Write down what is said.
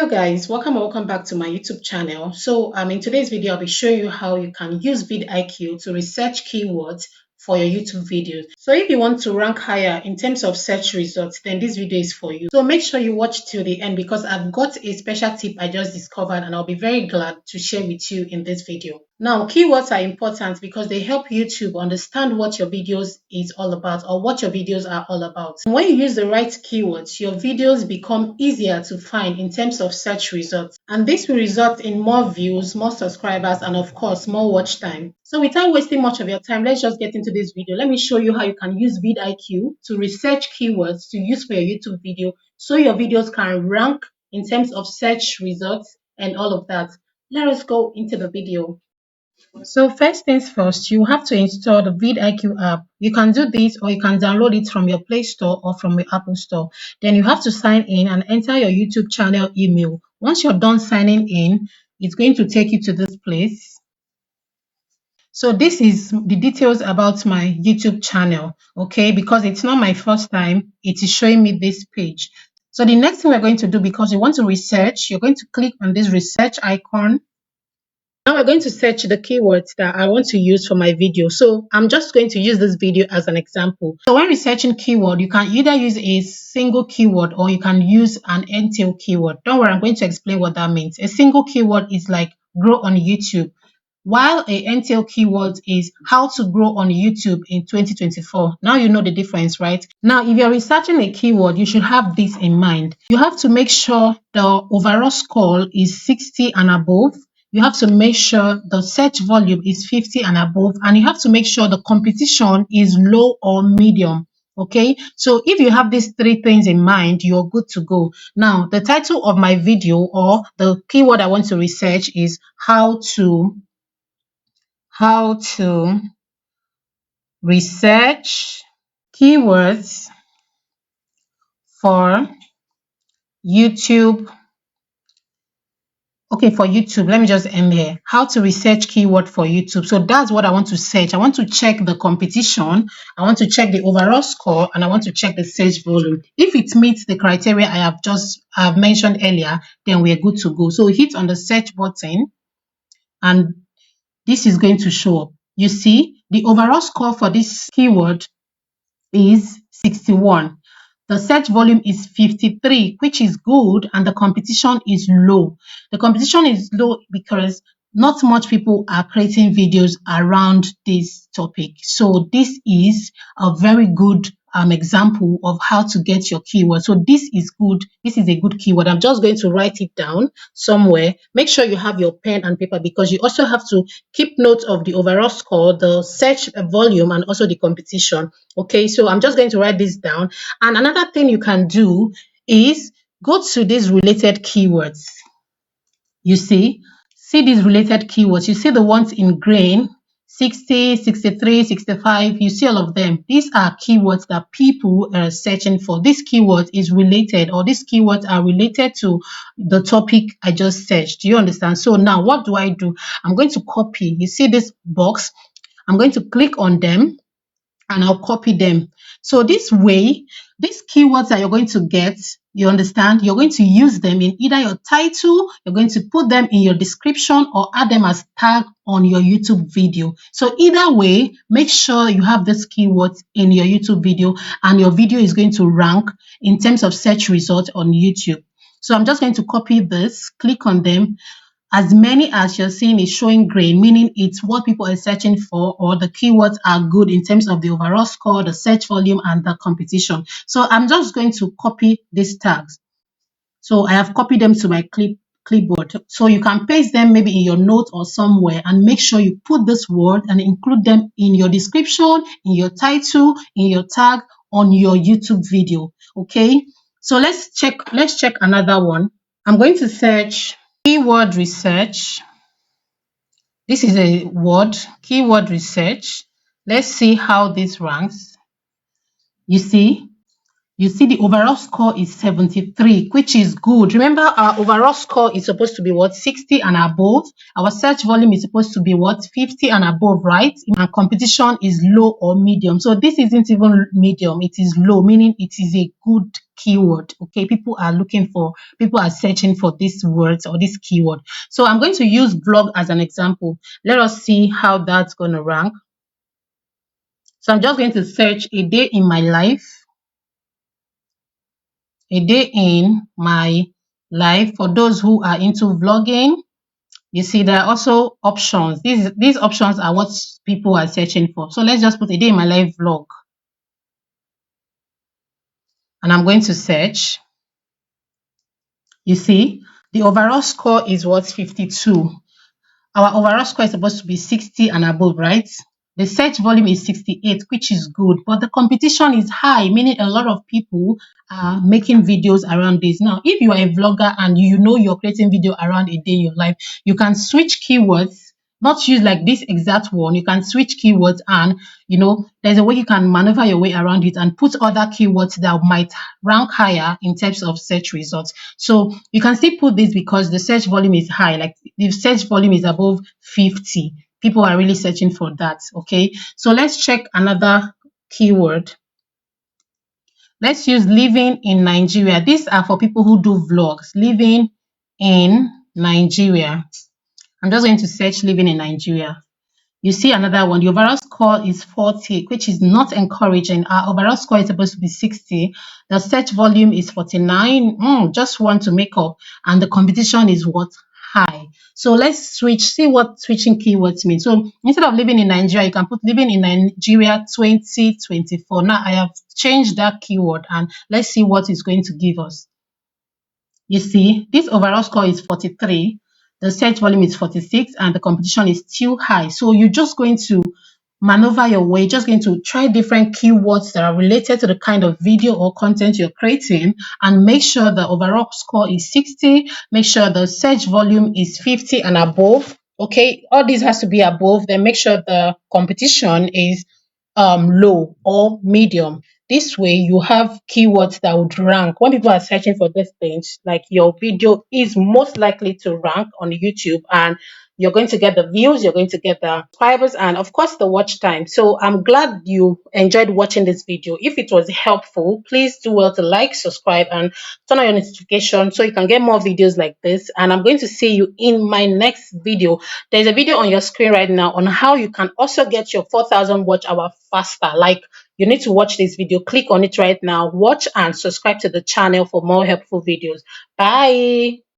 Hello guys, welcome back to my YouTube channel. In today's video I'll be showing you how you can use VidIQ to research keywords for your YouTube videos. So if you want to rank higher in terms of search results, then this video is for you. So make sure you watch till the end because I've got a special tip I just discovered and I'll be very glad to share with you in this video. Now, keywords are important because they help YouTube understand what your videos is all about or what your videos are all about. And when you use the right keywords, your videos become easier to find in terms of search results. And this will result in more views, more subscribers, and of course, more watch time. So without wasting much of your time, let's just get into this video. Let me show you how you can use VidIQ to research keywords to use for your YouTube video so your videos can rank in terms of search results and all of that. Let us go into the video. So first things first, you have to install the VidIQ app. You can do this or you can download it from your Play Store or from your Apple Store. Then you have to sign in and enter your YouTube channel email. Once you're done signing in, it's going to take you to this place. So this is the details about my YouTube channel, okay? Because it's not my first time, it is showing me this page. So the next thing we're going to do, because you want to research, you're going to click on this research icon. Now we're going to search the keywords that I want to use for my video. So I'm just going to use this video as an example. So when researching keyword, you can either use a single keyword or you can use an end-tail keyword. Don't worry, I'm going to explain what that means. A single keyword is like grow on YouTube, while a end-tail keyword is how to grow on YouTube in 2024. Now you know the difference, right? Now, if you're researching a keyword, you should have this in mind. You have to make sure the overall score is 60 and above. You have to make sure the search volume is 50 and above, and you have to make sure the competition is low or medium. Okay, so if you have these three things in mind, you're good to go. Now, the title of my video or the keyword I want to research is how to research keywords for YouTube. Okay, for YouTube, let me just end here. How to research keyword for YouTube. So that's what I want to search. I want to check the competition. I want to check the overall score and I want to check the search volume. If it meets the criteria I have mentioned earlier, then we're good to go. So hit on the search button and this is going to show up. You see, the overall score for this keyword is 61. The search volume is 53, which is good, and the competition is low. The competition is low because not much people are creating videos around this topic. So this is a very good example of how to get your keyword. So this is good. This is a good keyword. I'm just going to write it down somewhere. Make sure you have your pen and paper because you also have to keep note of the overall score, the search volume, and also the competition. Okay, so I'm just going to write this down. And another thing you can do is go to these related keywords. You see these related keywords. You see the ones in green, 60, 63, 65. You see all of them. These are keywords that people are searching for. This keyword is related, or these keywords are related to the topic I just searched. Do you understand? So now what do? I'm going to copy. You see this box? I'm going to click on them and I'll copy them. So this way, these keywords that you're going to get, you understand, you're going to use them in either your title, you're going to put them in your description or add them as tag on your YouTube video. So either way, make sure you have these keywords in your YouTube video and your video is going to rank in terms of search results on YouTube. So I'm just going to copy this, click on them. As many as you're seeing is showing green, meaning it's what people are searching for or the keywords are good in terms of the overall score, the search volume, and the competition. So I'm just going to copy these tags. So I have copied them to my clipboard. So you can paste them maybe in your note or somewhere and make sure you put this word and include them in your description, in your title, in your tag on your YouTube video. Okay, so let's check another one. I'm going to search keyword research. This is a word, keyword research. Let's see how this ranks. You see, You see the overall score is 73, which is good. Remember, our overall score is supposed to be what? 60 and above. Our search volume is supposed to be what? 50 and above, right? And competition is low or medium. So this isn't even medium, it is low, meaning it is a good keyword. Okay, people are searching for these words or this keyword. So I'm going to use vlog as an example. Let us see how that's going to rank. So I'm just going to search a day in my life. A day in my life. For those who are into vlogging, you see there are also options. These options are what people are searching for. So let's just put a day in my life vlog. And I'm going to search. You see, the overall score is what? 52. Our overall score is supposed to be 60 and above, right? The search volume is 68, which is good, but the competition is high, meaning a lot of people are making videos around this. Now, if you are a vlogger and you know you're creating video around a day in your life, you can switch keywords, not use like this exact one. You can switch keywords and, there's a way you can maneuver your way around it and put other keywords that might rank higher in terms of search results. So you can still put this because the search volume is high, like the search volume is above 50. People are really searching for that. Okay, so let's check another keyword. Let's use living in Nigeria. These are for people who do vlogs. Living in Nigeria. I'm just going to search living in Nigeria. You see another one. The overall score is 40, which is not encouraging. Our overall score is supposed to be 60. The search volume is 49. Just want to make up. And the competition is what? High. So let's see what switching keywords mean. So instead of living in Nigeria, you can put living in Nigeria 2024. Now I have changed that keyword and let's see what it's going to give us. You see, this overall score is 43. The search volume is 46 and the competition is still high. So you're just going to maneuver your way, just going to try different keywords that are related to the kind of video or content you're creating and make sure the overall score is 60. Make sure the search volume is 50 and above. Okay, all this has to be above. Then make sure the competition is low or medium. This way you have keywords that would rank when people are searching for these things. Like your video is most likely to rank on YouTube and you're going to get the views, you're going to get the subscribers, and of course the watch time. So I'm glad you enjoyed watching this video. If it was helpful, please do well to like, subscribe, and turn on your notification so you can get more videos like this. And I'm going to see you in my next video. There's a video on your screen right now on how you can also get your 4,000 watch hour faster. Like, you need to watch this video. Click on it right now, watch and subscribe to the channel for more helpful videos. Bye.